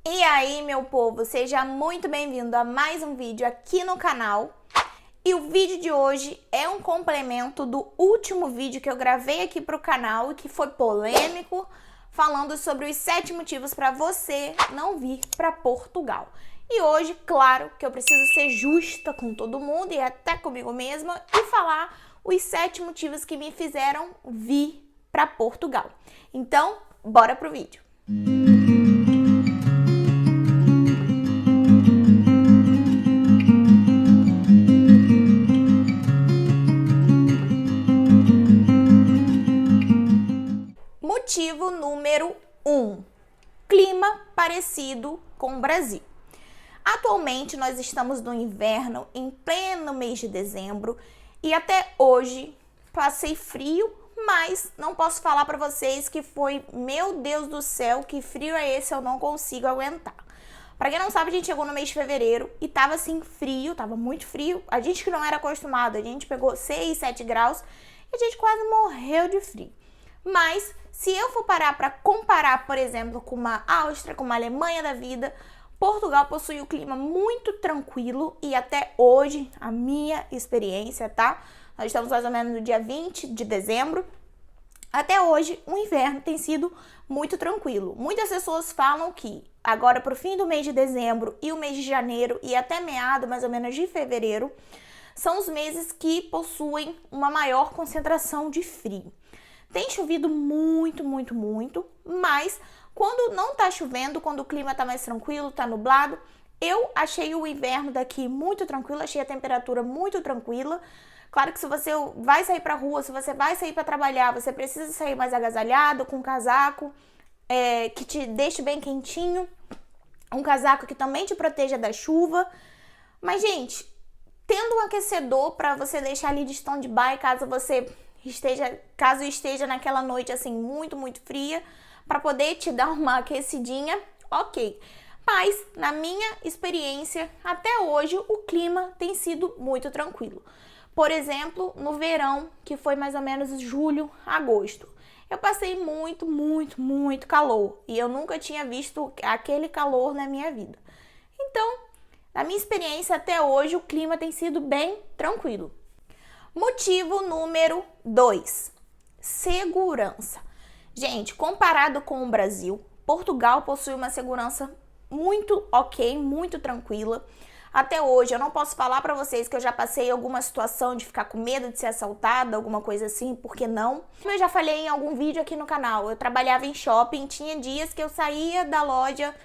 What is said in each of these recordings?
E aí, meu povo, seja muito bem-vindo a mais um vídeo aqui no canal. E o vídeo de hoje é um complemento do último vídeo que eu gravei aqui pro canal e que foi polêmico, falando sobre os 7 motivos para você não vir para Portugal. E hoje, claro, que eu preciso ser justa com todo mundo e até comigo mesma e falar os 7 motivos que me fizeram vir para Portugal. Então, bora pro vídeo. Motivo número 1. Clima parecido com o Brasil. Atualmente nós estamos no inverno, em pleno mês de dezembro, e até hoje passei frio, mas não posso falar para vocês que foi, meu Deus do céu, que frio é esse, eu não consigo aguentar. Para quem não sabe, a gente chegou no mês de fevereiro e tava assim frio, tava muito frio. A gente que não era acostumado, a gente pegou 6, 7 graus e a gente quase morreu de frio. Mas se eu for parar para comparar, por exemplo, com uma Áustria, com uma Alemanha da vida, Portugal possui um clima muito tranquilo e até hoje, a minha experiência, tá? Nós estamos mais ou menos no dia 20 de dezembro. Até hoje, o inverno tem sido muito tranquilo. Muitas pessoas falam que agora pro fim do mês de dezembro e o mês de janeiro e até meado mais ou menos de fevereiro, são os meses que possuem uma maior concentração de frio. Tem chovido muito, mas quando não tá chovendo, quando o clima tá mais tranquilo, tá nublado, eu achei o inverno daqui muito tranquilo, achei a temperatura muito tranquila. Claro que se você vai sair pra rua, se você vai sair pra trabalhar, você precisa sair mais agasalhado, com um casaco que te deixe bem quentinho, um casaco que também te proteja da chuva. Mas, gente, tendo um aquecedor pra você deixar ali de stand-by caso esteja naquela noite assim muito fria, para poder te dar uma aquecidinha, ok. Mas na minha experiência, até hoje o clima tem sido muito tranquilo. Por exemplo, no verão, que foi mais ou menos julho, agosto, eu passei muito calor e eu nunca tinha visto aquele calor na minha vida. Então, na minha experiência até hoje, o clima tem sido bem tranquilo. Motivo número 2, segurança. Gente, comparado com o Brasil, Portugal possui uma segurança muito ok, muito tranquila. Até hoje, eu não posso falar para vocês que eu já passei alguma situação de ficar com medo de ser assaltada, alguma coisa assim, porque não. Como eu já falei em algum vídeo aqui no canal, eu trabalhava em shopping, tinha dias que eu saía da loja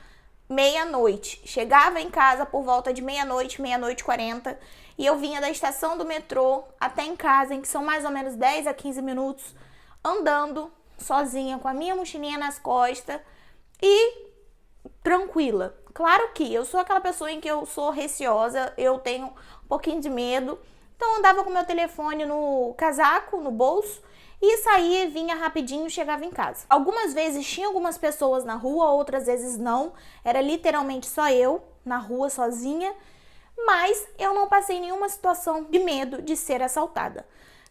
meia-noite, chegava em casa por volta de meia-noite, 40, e eu vinha da estação do metrô até em casa, em que são mais ou menos 10 a 15 minutos, andando sozinha, com a minha mochilinha nas costas e tranquila. Claro que eu sou aquela pessoa em que eu sou receosa, eu tenho um pouquinho de medo, então eu andava com meu telefone no casaco, no bolso, e saía, vinha rapidinho, chegava em casa. Algumas vezes tinha algumas pessoas na rua, outras vezes não. Era literalmente só eu na rua sozinha, mas eu não passei nenhuma situação de medo de ser assaltada.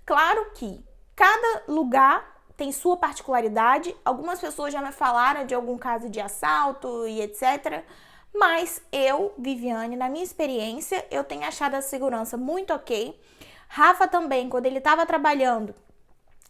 Claro que cada lugar tem sua particularidade. Algumas pessoas já me falaram de algum caso de assalto e etc. Mas eu, Viviane, na minha experiência, eu tenho achado a segurança muito ok. Rafa também, quando ele estava trabalhando,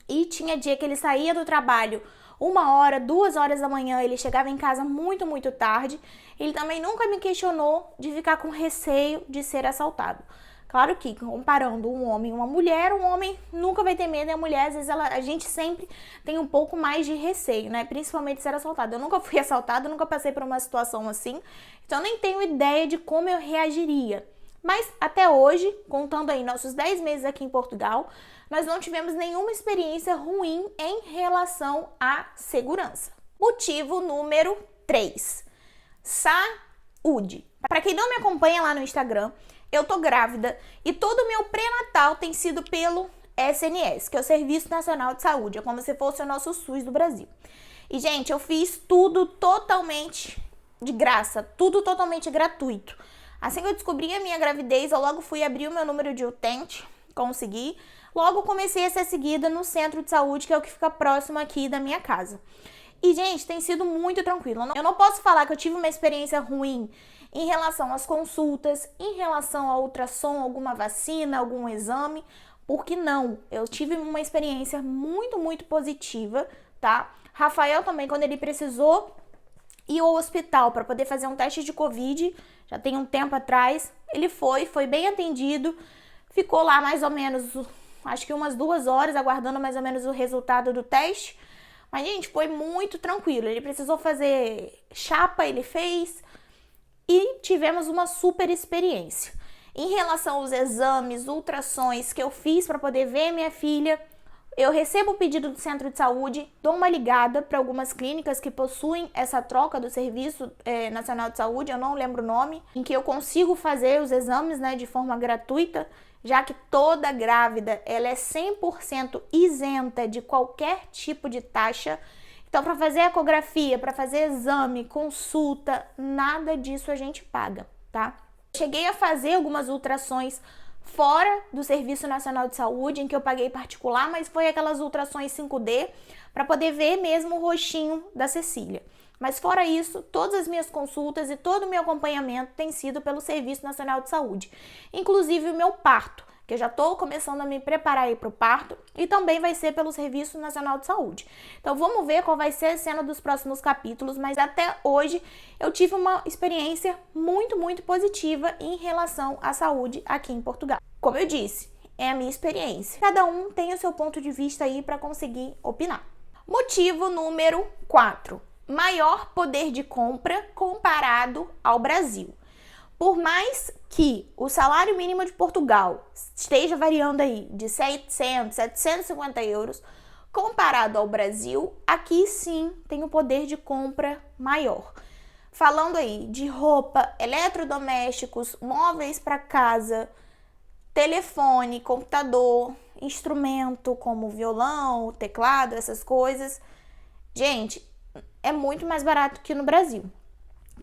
e tinha dia que ele saía do trabalho 1 hora, 2 horas da manhã, ele chegava em casa muito tarde. Ele também nunca me questionou de ficar com receio de ser assaltado. Claro que, comparando um homem e uma mulher, um homem nunca vai ter medo e a mulher, às vezes, a gente sempre tem um pouco mais de receio, né? Principalmente ser assaltado. Eu nunca fui assaltada, nunca passei por uma situação assim, então eu nem tenho ideia de como eu reagiria. Mas até hoje, contando aí nossos 10 meses aqui em Portugal, nós não tivemos nenhuma experiência ruim em relação à segurança. Motivo número 3, saúde. Para quem não me acompanha lá no Instagram, eu tô grávida e todo o meu pré-natal tem sido pelo SNS, que é o Serviço Nacional de Saúde, é como se fosse o nosso SUS do Brasil. E, gente, eu fiz tudo totalmente de graça, tudo totalmente gratuito. Assim que eu descobri a minha gravidez, eu logo fui abrir o meu número de utente, consegui. Logo comecei a ser seguida no centro de saúde, que é o que fica próximo aqui da minha casa. E, gente, tem sido muito tranquilo. Eu não posso falar que eu tive uma experiência ruim em relação às consultas, em relação a ultrassom, alguma vacina, algum exame, porque não. Eu tive uma experiência muito, muito positiva, tá? Rafael também, quando ele precisou ir ao hospital para poder fazer um teste de Covid, já tem um tempo atrás, ele foi bem atendido, ficou lá mais ou menos, acho que umas 2 horas, aguardando mais ou menos o resultado do teste. Mas, gente, foi muito tranquilo. Ele precisou fazer chapa, ele fez e tivemos uma super experiência. Em relação aos exames, ultrassons que eu fiz para poder ver minha filha, eu recebo o pedido do centro de saúde, dou uma ligada para algumas clínicas que possuem essa troca do Serviço Nacional de Saúde, eu não lembro o nome, em que eu consigo fazer os exames, né, de forma gratuita, já que toda grávida ela é 100% isenta de qualquer tipo de taxa. Então, para fazer ecografia, para fazer exame, consulta, nada disso a gente paga, tá? Cheguei a fazer algumas ultrassons fora do Serviço Nacional de Saúde, em que eu paguei particular, mas foi aquelas ultrassons 5D para poder ver mesmo o rostinho da Cecília. Mas fora isso, todas as minhas consultas e todo o meu acompanhamento tem sido pelo Serviço Nacional de Saúde. Inclusive o meu parto, que eu já estou começando a me preparar aí para o parto, e também vai ser pelo Serviço Nacional de Saúde. Então vamos ver qual vai ser a cena dos próximos capítulos, mas até hoje eu tive uma experiência muito, muito positiva em relação à saúde aqui em Portugal. Como eu disse, é a minha experiência. Cada um tem o seu ponto de vista aí para conseguir opinar. Motivo número 4. Maior poder de compra comparado ao Brasil. Por mais que o salário mínimo de Portugal esteja variando aí de 700, 750 euros, comparado ao Brasil, aqui sim tem um poder de compra maior. Falando aí de roupa, eletrodomésticos, móveis para casa, telefone, computador, instrumento como violão, teclado, essas coisas, gente, é muito mais barato que no Brasil.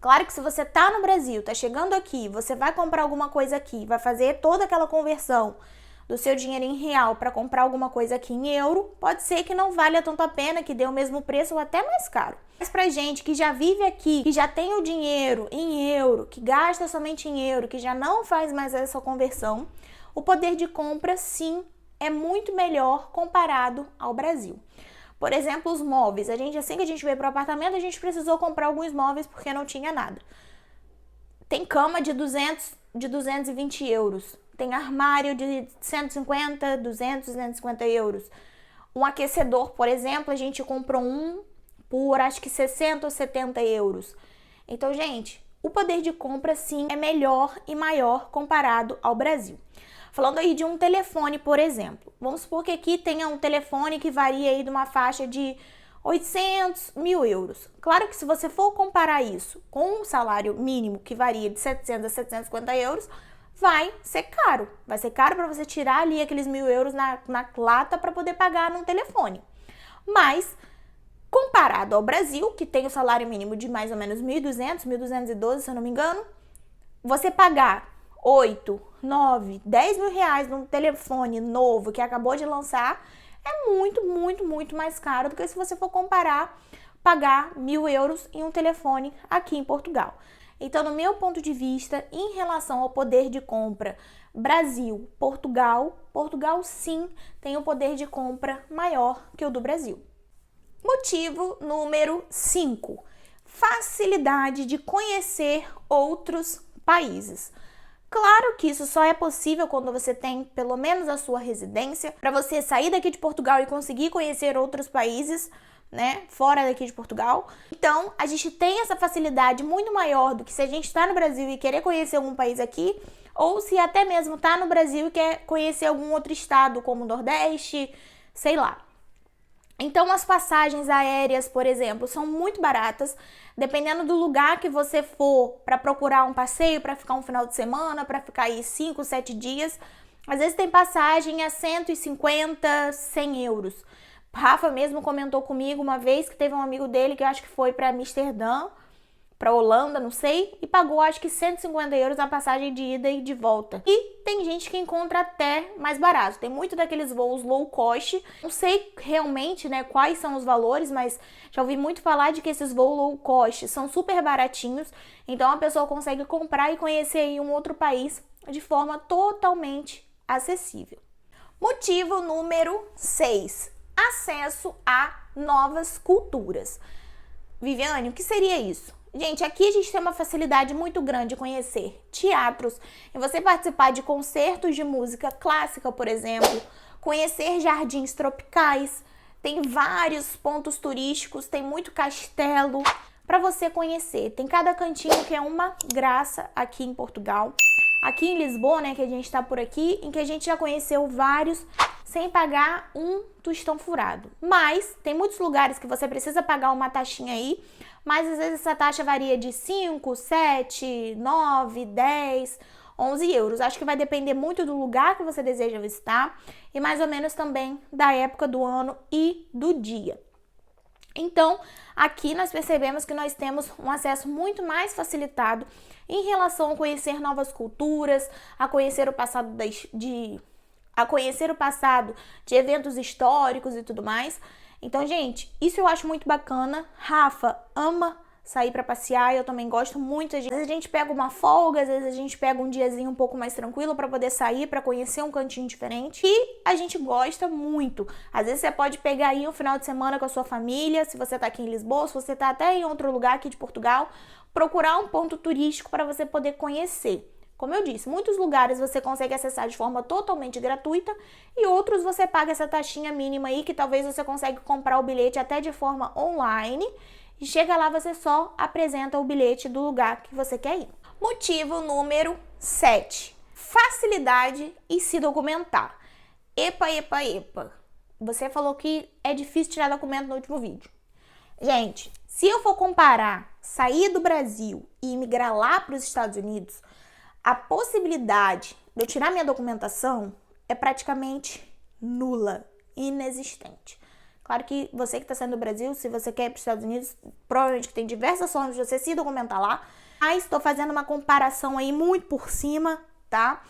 Claro que se você tá no Brasil, tá chegando aqui, você vai comprar alguma coisa aqui, vai fazer toda aquela conversão do seu dinheiro em real para comprar alguma coisa aqui em euro, pode ser que não valha tanto a pena, que dê o mesmo preço ou até mais caro. Mas pra gente que já vive aqui, que já tem o dinheiro em euro, que gasta somente em euro, que já não faz mais essa conversão, o poder de compra sim é muito melhor comparado ao Brasil. Por exemplo, os móveis. Assim que a gente veio para o apartamento, a gente precisou comprar alguns móveis porque não tinha nada. Tem cama de 220 euros. Tem armário de 150, 200, 250 euros. Um aquecedor, por exemplo, a gente comprou um por acho que 60 ou 70 euros. Então, gente, o poder de compra sim é melhor e maior comparado ao Brasil. Falando aí de um telefone, por exemplo, vamos supor que aqui tenha um telefone que varia aí de uma faixa de 800, 1.000 euros. Claro que se você for comparar isso com um salário mínimo que varia de 700 a 750 euros, vai ser caro. Vai ser caro para você tirar ali aqueles 1.000 euros na lata para poder pagar num telefone. Mas, comparado ao Brasil, que tem o salário mínimo de mais ou menos 1.200, 1.212, se eu não me engano, você pagar 8, 9, 10 mil reais num telefone novo que acabou de lançar é muito, muito, muito mais caro do que se você for comparar pagar 1.000 euros em um telefone aqui em Portugal. Então, no meu ponto de vista, em relação ao poder de compra Brasil, Portugal sim tem um poder de compra maior que o do Brasil. Motivo número 5. Facilidade de conhecer outros países. Claro que isso só é possível quando você tem pelo menos a sua residência, para você sair daqui de Portugal e conseguir conhecer outros países, né, fora daqui de Portugal. Então, a gente tem essa facilidade muito maior do que se a gente está no Brasil e querer conhecer algum país aqui, ou se até mesmo está no Brasil e quer conhecer algum outro estado, como o Nordeste, sei lá. Então, as passagens aéreas, por exemplo, são muito baratas, dependendo do lugar que você for para procurar um passeio, para ficar um final de semana, para ficar aí 5, 7 dias. Às vezes tem passagem a 150, 100 euros. Rafa mesmo comentou comigo uma vez que teve um amigo dele que eu acho que foi para Amsterdã, para Holanda, não sei, e pagou acho que 150 euros a passagem de ida e de volta. E tem gente que encontra até mais barato. Tem muito daqueles voos low cost. Não sei realmente, né, quais são os valores, mas já ouvi muito falar de que esses voos low cost são super baratinhos. Então a pessoa consegue comprar e conhecer aí um outro país de forma totalmente acessível. Motivo número 6. Acesso a novas culturas. Viviane, o que seria isso? Gente, aqui a gente tem uma facilidade muito grande de conhecer teatros, e você participar de concertos de música clássica, por exemplo, conhecer jardins tropicais, tem vários pontos turísticos, tem muito castelo para você conhecer. Tem cada cantinho que é uma graça aqui em Portugal. Aqui em Lisboa, né, que a gente está por aqui, em que a gente já conheceu vários sem pagar um tostão furado. Mas tem muitos lugares que você precisa pagar uma taxinha aí, mas às vezes essa taxa varia de 5, 7, 9, 10, 11 euros. Acho que vai depender muito do lugar que você deseja visitar e mais ou menos também da época do ano e do dia. Então, aqui nós percebemos que nós temos um acesso muito mais facilitado em relação a conhecer novas culturas, a conhecer o passado de eventos históricos e tudo mais. Então, gente, isso eu acho muito bacana. Rafa ama sair para passear, eu também gosto muito. Às vezes a gente pega uma folga, às vezes a gente pega um diazinho um pouco mais tranquilo para poder sair, para conhecer um cantinho diferente. E a gente gosta muito. Às vezes você pode pegar aí um final de semana com a sua família, se você tá aqui em Lisboa, se você tá até em outro lugar aqui de Portugal, procurar um ponto turístico para você poder conhecer. Como eu disse, muitos lugares você consegue acessar de forma totalmente gratuita e outros você paga essa taxinha mínima aí que talvez você consiga comprar o bilhete até de forma online e chega lá você só apresenta o bilhete do lugar que você quer ir. Motivo número 7. Facilidade em se documentar. Epa. Você falou que é difícil tirar documento no último vídeo. Gente, se eu for comparar sair do Brasil e migrar lá para os Estados Unidos, a possibilidade de eu tirar minha documentação é praticamente nula, inexistente. Claro que você que está saindo do Brasil, se você quer ir para os Estados Unidos, provavelmente tem diversas formas de você se documentar lá, mas estou fazendo uma comparação aí muito por cima, tá?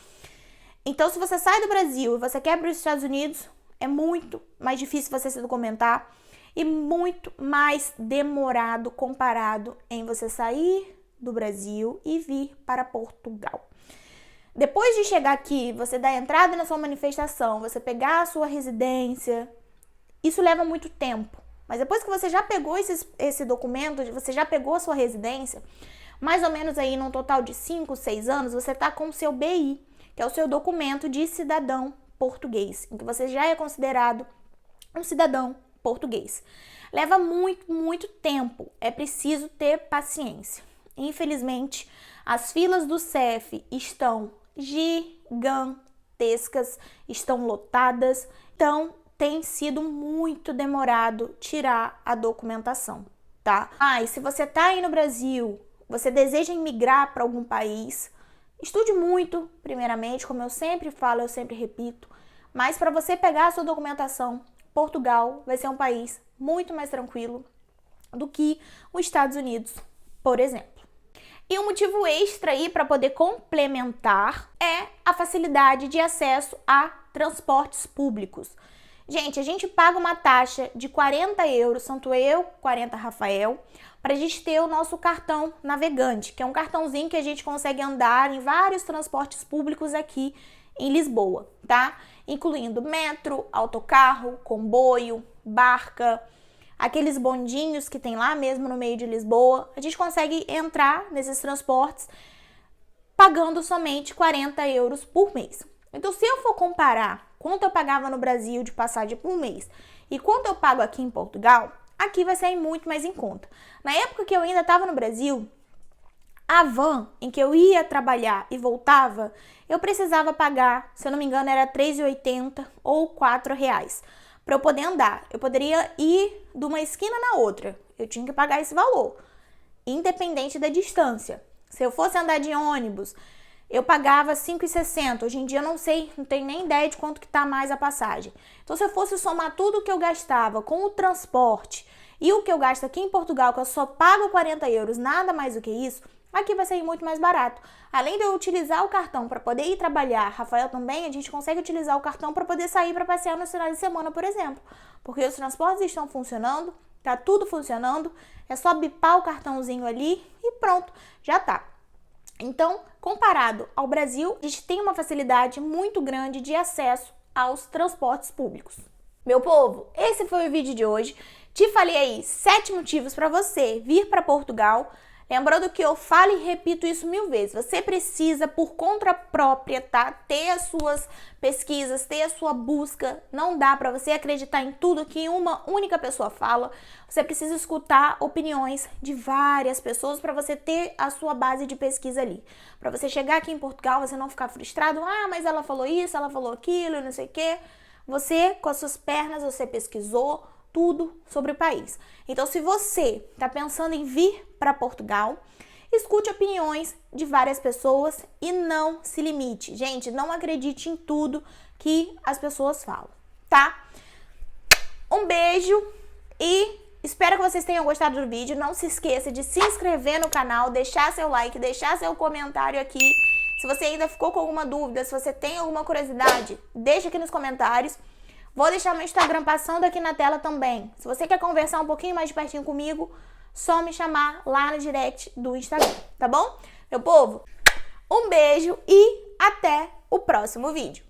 Então, se você sai do Brasil e você quer ir para os Estados Unidos, é muito mais difícil você se documentar e muito mais demorado comparado em você sair do Brasil e vir para Portugal. Depois de chegar aqui, você dar entrada na sua manifestação, você pegar a sua residência, isso leva muito tempo. Mas depois que você já pegou esse documento, você já pegou a sua residência, mais ou menos aí num total de 5, 6 anos, você está com o seu BI, que é o seu documento de cidadão português, em que você já é considerado um cidadão português. Leva muito tempo, é preciso ter paciência. Infelizmente, as filas do CEF estão gigantescas, estão lotadas, então tem sido muito demorado tirar a documentação, tá? Mas se você tá aí no Brasil, você deseja migrar para algum país, estude muito, primeiramente, como eu sempre falo, eu sempre repito, mas para você pegar a sua documentação, Portugal vai ser um país muito mais tranquilo do que os Estados Unidos, por exemplo. E um motivo extra aí para poder complementar é a facilidade de acesso a transportes públicos. Gente, a gente paga uma taxa de 40 euros, tanto eu, 40 Rafael, para a gente ter o nosso cartão navegante, que é um cartãozinho que a gente consegue andar em vários transportes públicos aqui em Lisboa, tá? Incluindo metro, autocarro, comboio, barca, aqueles bondinhos que tem lá mesmo no meio de Lisboa. A gente consegue entrar nesses transportes pagando somente 40 euros por mês. Então, se eu for comparar quanto eu pagava no Brasil de passagem por mês e quanto eu pago aqui em Portugal, aqui vai sair muito mais em conta. Na época que eu ainda estava no Brasil, a van em que eu ia trabalhar e voltava, eu precisava pagar, se eu não me engano, era R$3,80 ou R$4 para eu poder andar. Eu poderia ir de uma esquina na outra, eu tinha que pagar esse valor, independente da distância. Se eu fosse andar de ônibus, eu pagava R$5,60. Hoje em dia eu não sei, não tenho nem ideia de quanto que tá mais a passagem. Então, se eu fosse somar tudo que eu gastava com o transporte e o que eu gasto aqui em Portugal, que eu só pago 40 euros, nada mais do que isso, aqui vai sair muito mais barato. Além de eu utilizar o cartão para poder ir trabalhar, Rafael também, a gente consegue utilizar o cartão para poder sair para passear nos finais de semana, por exemplo. Porque os transportes estão funcionando, tá tudo funcionando, é só bipar o cartãozinho ali e pronto, já tá. Então, comparado ao Brasil, a gente tem uma facilidade muito grande de acesso aos transportes públicos. Meu povo, esse foi o vídeo de hoje. Te falei aí 7 motivos para você vir para Portugal. Lembrando que eu falo e repito isso 1000 vezes. Você precisa, por conta própria, tá? Ter as suas pesquisas, ter a sua busca. Não dá para você acreditar em tudo que uma única pessoa fala. Você precisa escutar opiniões de várias pessoas para você ter a sua base de pesquisa ali. Para você chegar aqui em Portugal, você não ficar frustrado. Ah, mas ela falou isso, ela falou aquilo, não sei o quê. Você, com as suas pernas, você pesquisou tudo sobre o país. Então, se você está pensando em vir para Portugal, escute opiniões de várias pessoas e não se limite. Gente, não acredite em tudo que as pessoas falam, tá? Um beijo e espero que vocês tenham gostado do vídeo. Não se esqueça de se inscrever no canal, deixar seu like, deixar seu comentário aqui. Se você ainda ficou com alguma dúvida, se você tem alguma curiosidade, deixa aqui nos comentários. Vou deixar meu Instagram passando aqui na tela também. Se você quer conversar um pouquinho mais de pertinho comigo, só me chamar lá no direct do Instagram, tá bom? Meu povo, um beijo e até o próximo vídeo.